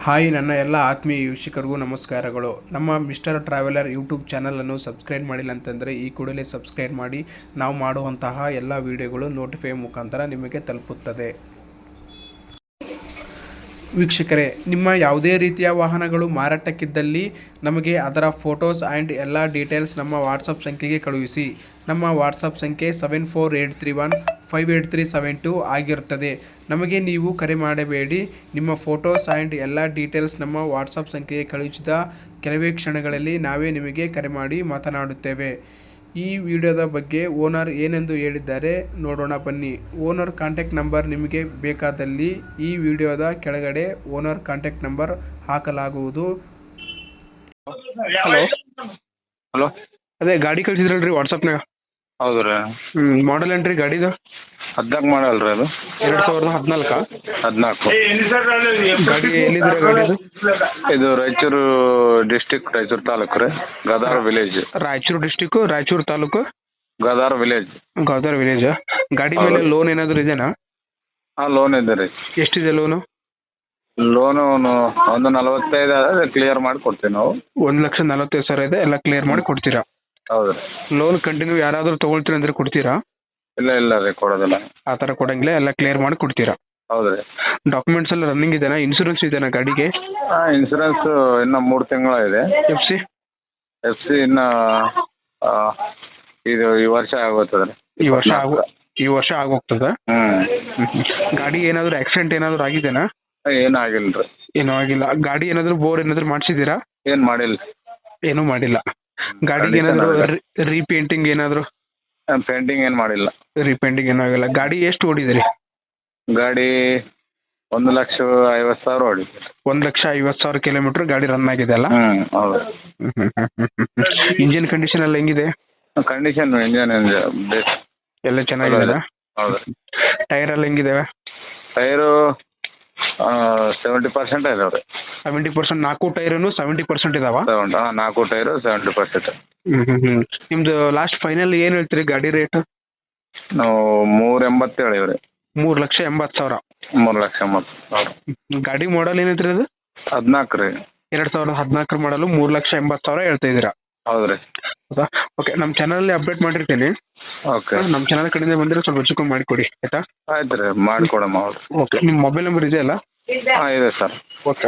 Hi ನನ್ನ ಎಲ್ಲ ಆತ್ಮೀಯ ವೀಕ್ಷಕರಿಗೂ ನಮಸ್ಕಾರಗಳು. ನಮ್ಮ ಮಿಸ್ಟರ್ ಟ್ರಾವೆಲರ್ ಯೂಟ್ಯೂಬ್ ಚಾನಲನ್ನು ಸಬ್ಸ್ಕ್ರೈಬ್ ಮಾಡಿಲ್ಲ ಅಂತಂದರೆ ಈ ಕೂಡಲೇ ಸಬ್ಸ್ಕ್ರೈಬ್ ಮಾಡಿ. ನಾವು ಮಾಡುವಂತಹ ಎಲ್ಲ ವಿಡಿಯೋಗಳು ನೋಟಿಫೈ ಮುಖಾಂತರ ನಿಮಗೆ ತಲುಪುತ್ತದೆ. ವೀಕ್ಷಕರೇ, ನಿಮ್ಮ ಯಾವುದೇ ರೀತಿಯ ವಾಹನಗಳು ಮಾರಾಟಕ್ಕಿದ್ದಲ್ಲಿ ನಮಗೆ ಅದರ ಫೋಟೋಸ್ ಆ್ಯಂಡ್ ಎಲ್ಲ ಡೀಟೇಲ್ಸ್ ನಮ್ಮ ವಾಟ್ಸಪ್ ಸಂಖ್ಯೆಗೆ ಕಳುಹಿಸಿ. ನಮ್ಮ ವಾಟ್ಸಪ್ ಸಂಖ್ಯೆ 7483158372 ಆಗಿರುತ್ತದೆ. ನಮಗೆ ನೀವು ಕರೆ ಮಾಡಬೇಡಿ. ನಿಮ್ಮ ಫೋಟೋಸ್ ಆ್ಯಂಡ್ ಎಲ್ಲ ಡೀಟೇಲ್ಸ್ ನಮ್ಮ ವಾಟ್ಸಪ್ ಸಂಖ್ಯೆಗೆ ಕಳುಹಿಸಿದ ಕೆಲವೇ ಕ್ಷಣಗಳಲ್ಲಿ ನಾವೇ ನಿಮಗೆ ಕರೆ ಮಾಡಿ ಮಾತನಾಡುತ್ತೇವೆ. ಈ ವಿಡಿಯೋದ ಬಗ್ಗೆ ಓನರ್ ಏನೆಂದು ಹೇಳಿದ್ದಾರೆ ನೋಡೋಣ ಬನ್ನಿ. ಓನರ್ ಕಾಂಟ್ಯಾಕ್ಟ್ ನಂಬರ್ ನಿಮಗೆ ಬೇಕಾದಲ್ಲಿ ಈ ವಿಡಿಯೋದ ಕೆಳಗಡೆ ಓನರ್ ಕಾಂಟ್ಯಾಕ್ಟ್ ನಂಬರ್ ಹಾಕಲಾಗುವುದು. ಹಲೋ ಹಲೋ, ಅದೇ ಗಾಡಿ ಕಳಿಸಿದ್ರಲ್ರಿ ವಾಟ್ಸಪ್ನಾಗ? ಹೌದು ರೀ. ಮಾಡಲ್ ಏನ್ರಿ ಗಾಡಿದು? 14 ಮಾಡಲ್ ರೀ ಅದು. 2014? 14. ಗಾಡಿ ಎಲ್ಲಿದ್ದೀರ ಗಾಡಿದು? ಇದು ರಾಯಚೂರು ಡಿಸ್ಟಿಕ್, ರಾಯಚೂರು ತಾಲೂಕು ರೀ, Gadara village. Raichur district, Raichur taluk, Gadara village. Gadar village. ಗಾಡಿ ಮೇಲೆ ಲೋನ್ ಏನಾದರೂ ಇದೆನಾ? ಹಾಂ, ಲೋನ್ ಇದೆ ರೀ. ಎಷ್ಟಿದೆ ಲೋನು? ಲೋನು ಒಂದು 45 ಅದೇ ಕ್ಲಿಯರ್ ಮಾಡಿ ಕೊಡ್ತೀವಿ ನಾವು. 1,45,000 ಇದೆ, ಎಲ್ಲ ಕ್ಲಿಯರ್ ಮಾಡಿ ಕೊಡ್ತೀರಾ? ಹೌದು ರೀ. ಲೋನ್ ಕಂಟಿನ್ಯೂ ಯಾರಾದರೂ ತೊಗೊಳ್ತೀನಿ ಅಂದ್ರೆ ಕೊಡ್ತೀರಾ? ಇಲ್ಲ ರೀ, ಕೊಡೋದಿಲ್ಲ. ಆ ಥರ ಕೊಡಂಗಿಲ್ಲ, ಎಲ್ಲ ಕ್ಲಿಯರ್ ಮಾಡಿ ಕೊಡ್ತೀರಾ? ಹೌದು ರೀ. ಡಾಕ್ಯುಮೆಂಟ್ಸ್ ಎಲ್ಲ ರನ್ನಿಂಗ್ ಇದೆನಾ? ಇನ್ಶೂರೆನ್ಸ್ ಇದೆನಾ ಗಾಡಿಗೆ? ಹಾಂ, ಇನ್ಸೂರೆನ್ಸ್ ಇನ್ನೂ 3 ತಿಂಗಳ ಇದೆ. ಎಫ್ ಸಿ ಇನ್ನು ಇದು ಈ ವರ್ಷ ಆಗೋಗ್ತದೆ ರೀ. ಈ ವರ್ಷ ಆಗೋಗ್ತದ? ಗಾಡಿ ಏನಾದರೂ ಆಕ್ಸಿಡೆಂಟ್ ಏನಾದರೂ ಆಗಿದೆನಾ? ಏನೂ ಆಗಿಲ್ಲ ರೀ. ಏನೂ ಆಗಿಲ್ಲ. ಗಾಡಿ ಏನಾದರೂ ಬೋರ್ ಏನಾದರೂ ಮಾಡಿಸಿದ್ದೀರಾ? ಏನು ಮಾಡಿಲ್ಲ. ಏನೂ ಮಾಡಿಲ್ಲ. ಗಾಡಿಗೆ ಏನಾದರೂ ರೀಪೇಂಟಿಂಗ್ ಏನಾದರೂ? ಪೇಂಟಿಂಗ್ ಏನು ಮಾಡಿಲ್ಲ. ರೀಪೇಂಟಿಂಗ್ ಏನೂ ಆಗಿಲ್ಲ. ಗಾಡಿ ಎಷ್ಟು ಓಡಿದ್ರಿ? ಗಾಡಿ 1,50,000 ಹೊಡಿ. 1,50,000 ಕಿಲೋಮೀಟರ್ ಗಾಡಿ ರನ್ ಆಗಿದೆ ಅಲ್ಲ? ಹೌದು. ಇಂಜಿನ್ ಕಂಡೀಷನ್ ಎಲ್ಲ ಹೆಂಗಿದೆ? ಕಂಡೀಷನ್ ಇಂಜನ್ ಎಲ್ಲ ಚೆನ್ನಾಗಿದೆ? ಹೌದು. ಟೈರ್ ಎಲ್ಲ ಹೆಂಗಿದಾವೆ? ಟೈರು 70% ಇದಾವೆ ರೀ. 70%? 4 ಟೈರನ್ನು 70% ಇದಾವ? 4 ಟೈರು 70%. ನಿಮ್ದು ಲಾಸ್ಟ್ ಫೈನಲ್ ಏನು ಹೇಳ್ತೀರಿ ಗಾಡಿ ರೇಟ್? ನಾವು 380 ಹೇಳಿವಿ ರೀ. 3,80,000? 3,80,000. ಗಾಡಿ ಮಾಡಲ್ ಏನೈತ್ರಿ ಅದು? 14 ರೀ. 2014 ಮಾಡಲು 3,80,000 ಹೇಳ್ತಾ ಇದ್ದೀರಾ? ಹೌದು ರೀ. ಹೌದಾ? ಓಕೆ, ನಮ್ಮ ಚಾನಲಲ್ಲಿ ಅಪ್ಡೇಟ್ ಮಾಡಿರ್ತೀನಿ. ಓಕೆ. ನಮ್ಮ ಚಾನಲ್ ಕಡೆಯಿಂದ ಬಂದರೆ ಸ್ವಲ್ಪ ಹೆಚ್ಚು ಕಮ್ಮಿ ಮಾಡಿಕೊಡಿ, ಆಯಿತಾ? ಆಯ್ತು ರೀ, ಮಾಡಿಕೊಡಮ್ಮ. ಹೌದು. ಓಕೆ, ನಿಮ್ಮ ಮೊಬೈಲ್ ನಂಬರ್ ಇದೆಯಲ್ಲ? ಹಾಂ, ಇದೆ ಸರ್. ಓಕೆ.